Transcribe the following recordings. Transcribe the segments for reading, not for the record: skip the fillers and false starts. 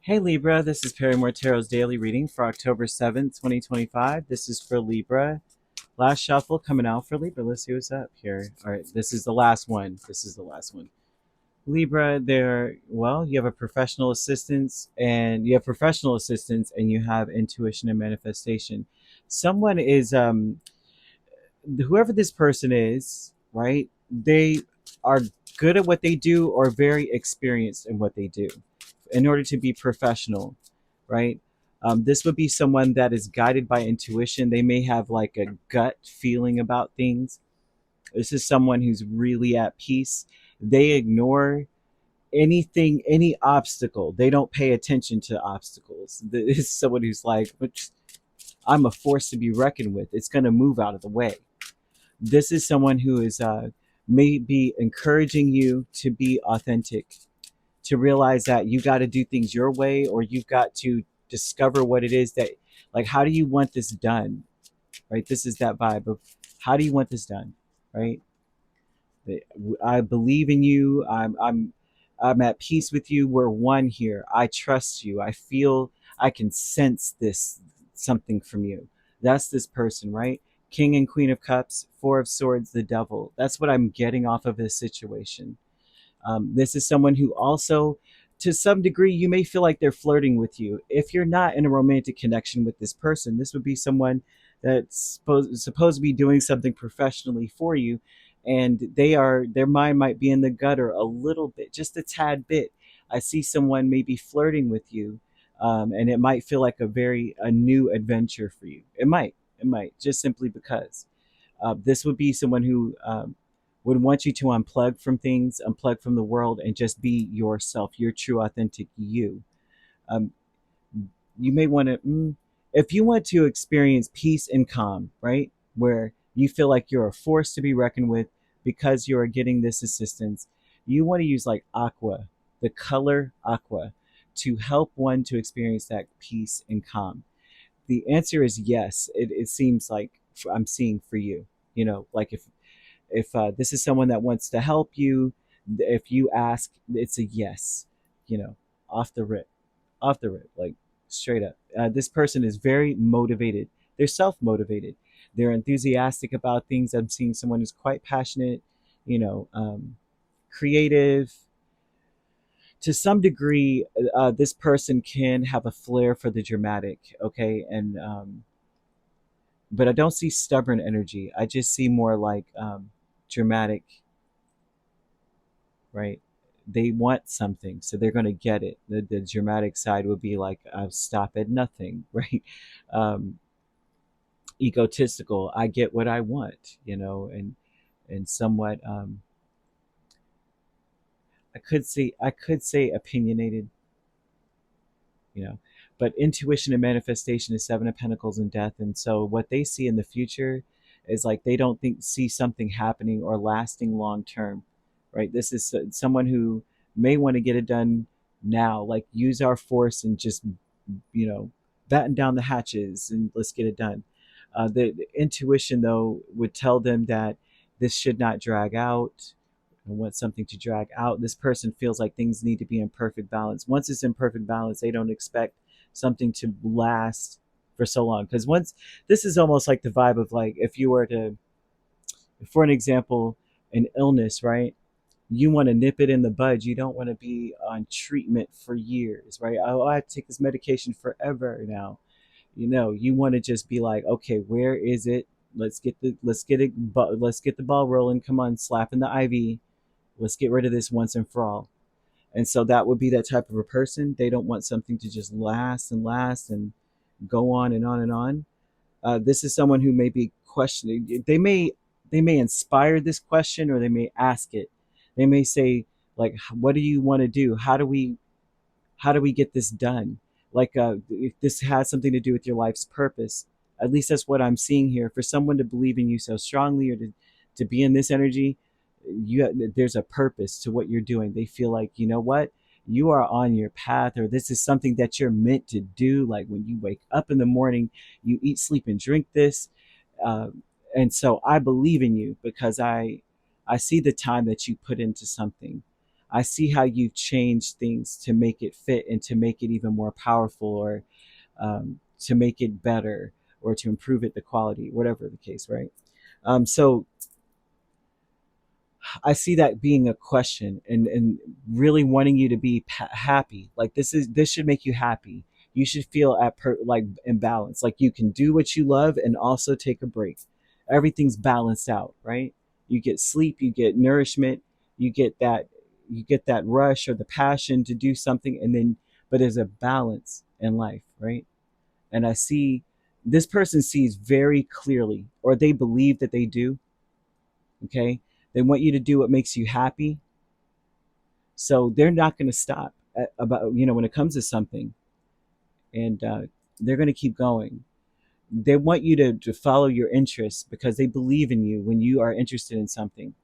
Hey Libra, this is Perrymore Tarot's daily reading for October 7th, 2025. This is for Libra. Last shuffle coming out for Libra. Let's see what's up here. All right, this is the last one. This is the last one. Libra, you have a professional assistance and you have intuition and manifestation. Someone is whoever this person is, right? They are good at what they do or very experienced in what they do in order to be professional, right? This would be someone that is guided by intuition. They may have like a gut feeling about things. This is someone who's really at peace. They ignore anything, any obstacle. They don't pay attention to obstacles. This is someone who's like, I'm a force to be reckoned with. It's going to move out of the way. This is someone who is maybe encouraging you to be authentic, to realize that you got to do things your way, or you've got to discover what it is that, like, how do you want this done, right? This is that vibe of how do you want this done, right? I believe in you. I'm at peace with you. We're one here. I trust you. I feel I can sense this something from you. That's this person, right? King and Queen of Cups, Four of Swords, the Devil. That's what I'm getting off of this situation. This is someone who also, to some degree, you may feel like they're flirting with you. If you're not in a romantic connection with this person, this would be someone that's supposed to be doing something professionally for you, and their mind might be in the gutter a little bit, just a tad bit. I see someone maybe flirting with you, and it might feel like a new adventure for you. It might just simply because this would be someone who would want you to unplug from things, unplug from the world, and just be yourself, your true, authentic you. Um, you may want to, if you want to experience peace and calm, right, where you feel like you're a force to be reckoned with because you are getting this assistance, you want to use like aqua, the color aqua, to help one to experience that peace and calm. The answer is yes. It seems like I'm seeing for you. Like if this is someone that wants to help you, if you ask, it's a yes. you know off the rip, like straight up. This person is very motivated. They're self-motivated. They're enthusiastic about things. I'm seeing someone who's quite passionate, you know creative to some degree. This person can have a flair for the dramatic, okay, and but I don't see stubborn energy. I just see more like dramatic, right? They want something, so they're going to get it. The dramatic side would be like, I'll stop at nothing, right? Um, Egotistical. I get what I want, and somewhat. I could say opinionated, you know, but intuition and manifestation is Seven of Pentacles and Death, and so what they see in the future is like they don't see something happening or lasting long term, right? This is someone who may want to get it done now, like use our force and just, you know batten down the hatches and let's get it done. The intuition though would tell them that this should not drag out. I want something to drag out. This person feels like things need to be in perfect balance. Once it's in perfect balance, they don't expect something to last for so long. Because once, this is almost like the vibe of like, if you were to, for an example, an illness, right? You want to nip it in the bud. You don't want to be on treatment for years, right? Oh, I have to take this medication forever now. You want to just be like, okay, where is it? Let's get the ball rolling. Come on, slap in the IV. Let's get rid of this once and for all. And so that would be that type of a person. They don't want something to just last and last and go on and on and on. This is someone who may be questioning. They may inspire this question, or they may ask it. They may say, like, what do you want to do? How do we get this done? Like, if this has something to do with your life's purpose. At least that's what I'm seeing here. For someone to believe in you so strongly, or to be in this energy, there's a purpose to what you're doing. They feel like, you know what, you are on your path, or this is something that you're meant to do. Like when you wake up in the morning, you eat, sleep, and drink this. Uh, and so I believe in you because I see the time that you put into something. I see how you've changed things to make it fit and to make it even more powerful, or to make it better, or to improve it, the quality, whatever the case, right? So I see that being a question, and really wanting you to be happy. Like this should make you happy. You should feel like in balance. Like you can do what you love and also take a break. Everything's balanced out, right? You get sleep, you get nourishment, you get that rush or the passion to do something, and then but there's a balance in life, right? And I see this person sees very clearly, or they believe that they do. Okay, they want you to do what makes you happy, so they're not going to stop about, when it comes to something, and they're going to keep going. They want you to follow your interests because they believe in you when you are interested in something.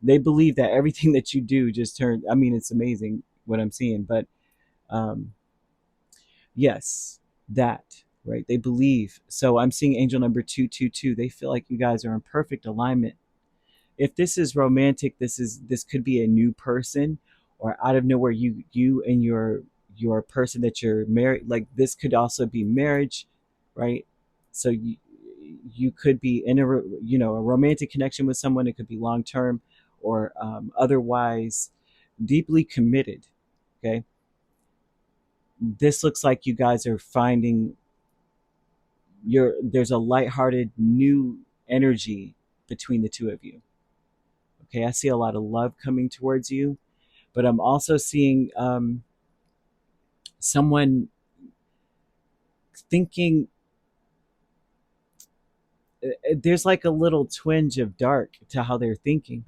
They believe that everything that you do just turn, I mean, it's amazing what I'm seeing, but um, yes, that, right? They believe. So I'm seeing angel number 222. They feel like you guys are in perfect alignment. If this is romantic, this could be a new person, or out of nowhere, you and your person that you're married, like this could also be marriage, right? So you could be in a romantic connection with someone. It could be long term, or otherwise deeply committed. Okay, this looks like you guys are finding there's a lighthearted new energy between the two of you. Okay, I see a lot of love coming towards you, but I'm also seeing someone thinking, there's like a little twinge of dark to how they're thinking.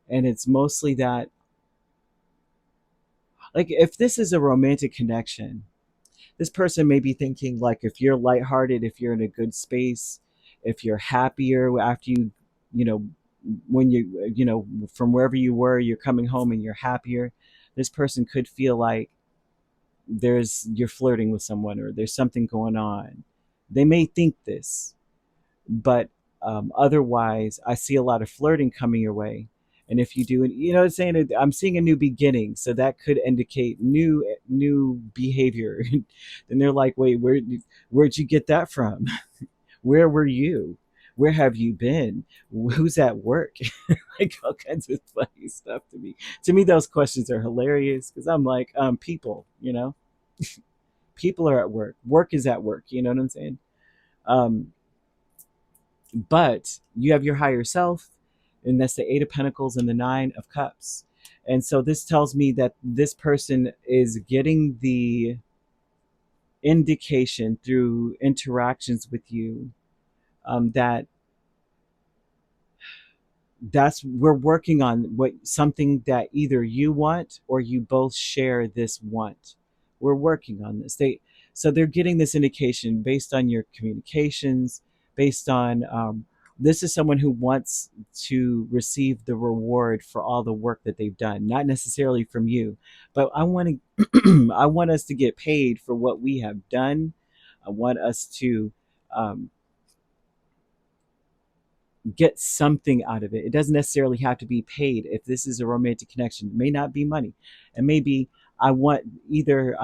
And it's mostly that, like, if this is a romantic connection, this person may be thinking, like, if you're lighthearted, if you're in a good space, if you're happier after you know, when from wherever you were, you're coming home and you're happier, this person could feel like you're flirting with someone, or there's something going on. They may think this, but otherwise I see a lot of flirting coming your way. And if you do, saying, I'm seeing a new beginning, so that could indicate new behavior. And they're like, wait, where'd you get that from? Where were you? Where have you been? Who's at work? Like all kinds of funny stuff to me. To me, those questions are hilarious because I'm like, people, people are at work. Work is at work. You know what I'm saying? Um, but you have your higher self, and that's the Eight of Pentacles and the Nine of Cups. And so this tells me that this person is getting the indication through interactions with you, that we're working on something that either you want or you both share this want. We're working on this. So they're getting this indication based on your communications, based on this is someone who wants to receive the reward for all the work that they've done, not necessarily from you, but I want to I want us to get paid for what we have done. I want us to um, get something out of it. It doesn't necessarily have to be paid. If this is a romantic connection, it may not be money. And maybe I want either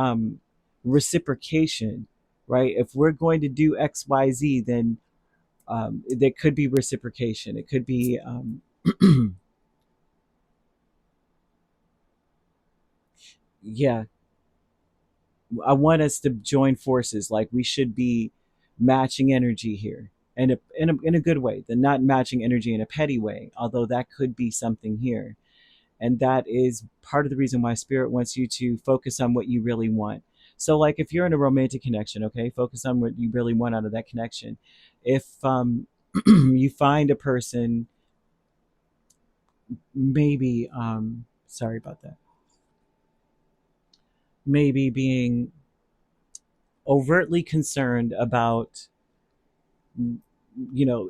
reciprocation, right? If we're going to do XYZ, then there could be reciprocation. It could be, yeah, I want us to join forces. Like we should be matching energy here. And in a good way, the not matching energy in a petty way, although that could be something here. And that is part of the reason why spirit wants you to focus on what you really want. So like if you're in a romantic connection, okay, focus on what you really want out of that connection. If you find a person, maybe sorry about that, maybe being overtly concerned about,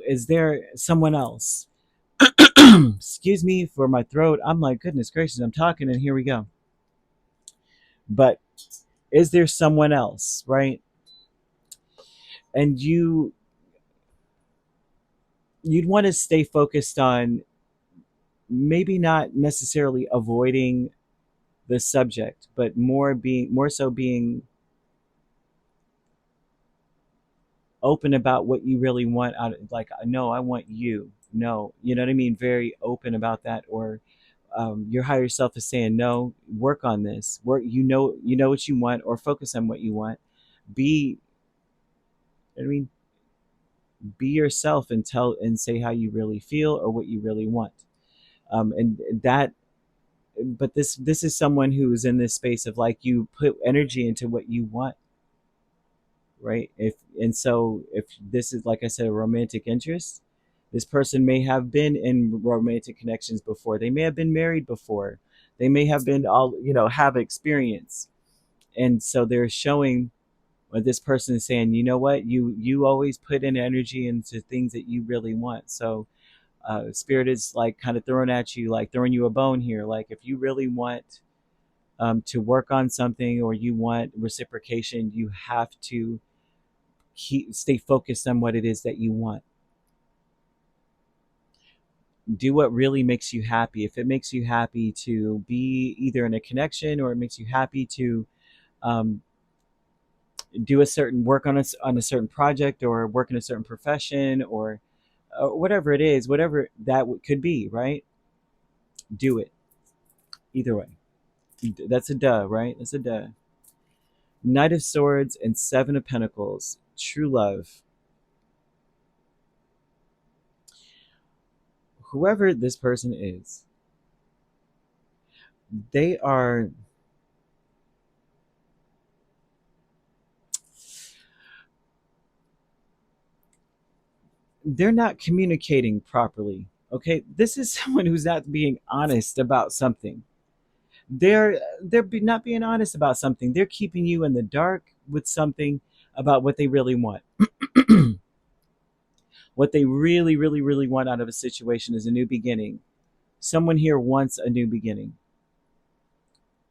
is there someone else? Excuse me for my throat. I'm like, goodness gracious, I'm talking and here we go. But is there someone else, right? And you'd want to stay focused on maybe not necessarily avoiding the subject, but more so being open about what you really want out of, like, no, I want you. No, you know what I mean? Very open about that. Or your higher self is saying, no, work on this. Work, you know what you want, or focus on what you want. Be, I mean, be yourself and tell and say how you really feel or what you really want. And that, but this is someone who's in this space of like, you put energy into what you want, right? If and so if this is, like I said, a romantic interest, this person may have been in romantic connections before. They may have been married before. They may have been all, have experience. And so they're showing what this person is saying, you know what, you always put in energy into things that you really want. So spirit is like kind of throwing at you, like throwing you a bone here. Like if you really want to work on something, or you want reciprocation, you have to stay focused on what it is that you want. Do what really makes you happy. If it makes you happy to be either in a connection, or it makes you happy to um, do a certain work on a certain project, or work in a certain profession, or whatever it is, whatever that could be, right? Do it either way. That's a duh, right? That's a duh. Knight of Swords and Seven of Pentacles. True love. Whoever this person is, they are, they're not communicating properly. Okay, this is someone who's not being honest about something. Not being honest about something. They're keeping you in the dark with something about what they really want. What they really, really, really want out of a situation is a new beginning. Someone here wants a new beginning,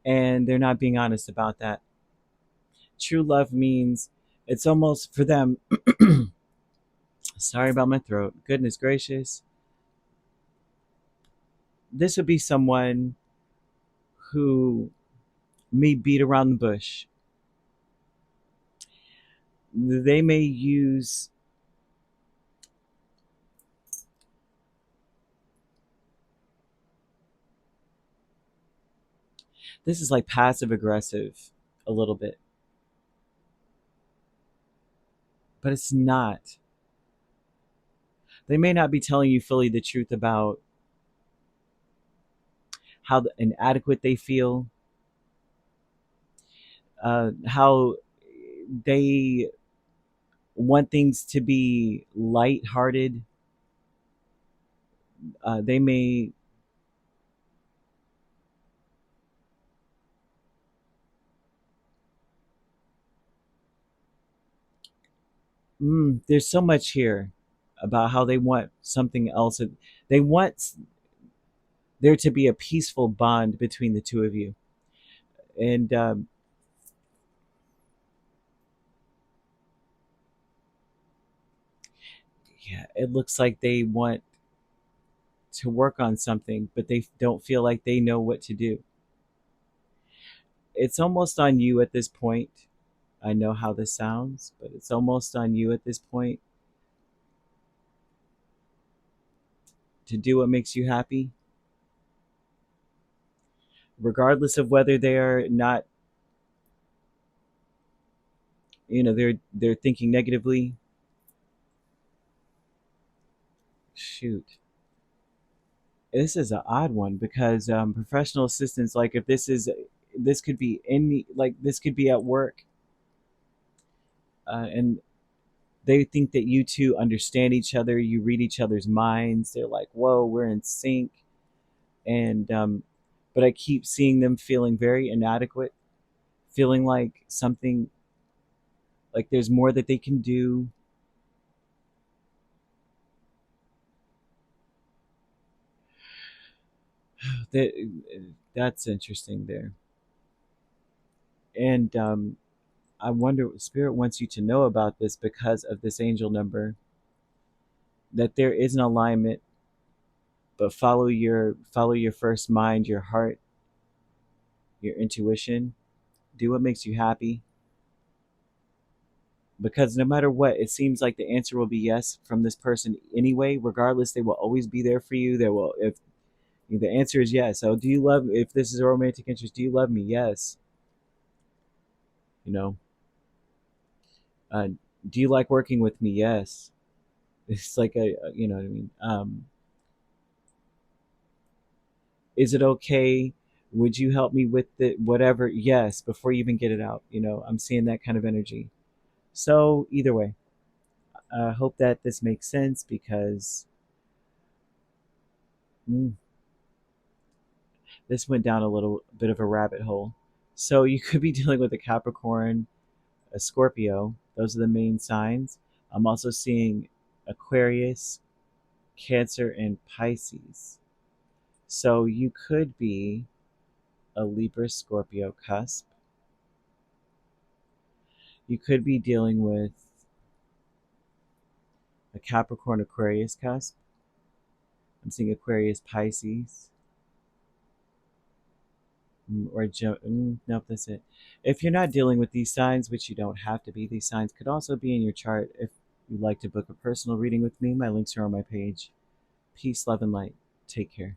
and they're not being honest about that. True love means, it's almost for them. Sorry about my throat. Goodness gracious. This would be someone who may beat around the bush. They may use, this is like passive aggressive a little bit, but it's not. They may not be telling you fully the truth about how inadequate they feel, how they want things to be lighthearted. They may, there's so much here about how they want something else. They want there to be a peaceful bond between the two of you. And yeah, it looks like they want to work on something, but they don't feel like they know what to do. It's almost on you at this point. I know how this sounds, but it's almost on you at this point to do what makes you happy, regardless of whether they are not, they're thinking negatively. Shoot, this is an odd one because professional assistants, like if this could be any, like this could be at work, and they think that you two understand each other, you read each other's minds, they're like, whoa, we're in sync. And but I keep seeing them feeling very inadequate, feeling like something, like there's more that they can do. that that's interesting there. And I wonder what spirit wants you to know about this, because of this angel number, that there is an alignment, but follow your first mind, your heart. your intuition. Do what makes you happy. Because no matter what, it seems like the answer will be yes from this person anyway. Regardless, they will always be there for you. They will, if the answer is yes. So, do you love? If this is a romantic interest, do you love me? Yes. You know, uh, do you like working with me? Yes. It's like you know what I mean. Is it okay? Would you help me with the whatever? Yes. Before you even get it out, I'm seeing that kind of energy. So either way, I hope that this makes sense because mm, this went down a little bit of a rabbit hole. So you could be dealing with a Capricorn, a Scorpio. Those are the main signs. I'm also seeing Aquarius, Cancer, and Pisces. So you could be a Libra Scorpio cusp. You could be dealing with a Capricorn Aquarius cusp. I'm seeing Aquarius Pisces. Nope, that's it. If you're not dealing with these signs, which you don't have to be, these signs could also be in your chart. If you'd like to book a personal reading with me, my links are on my page. Peace, love, and light. Take care.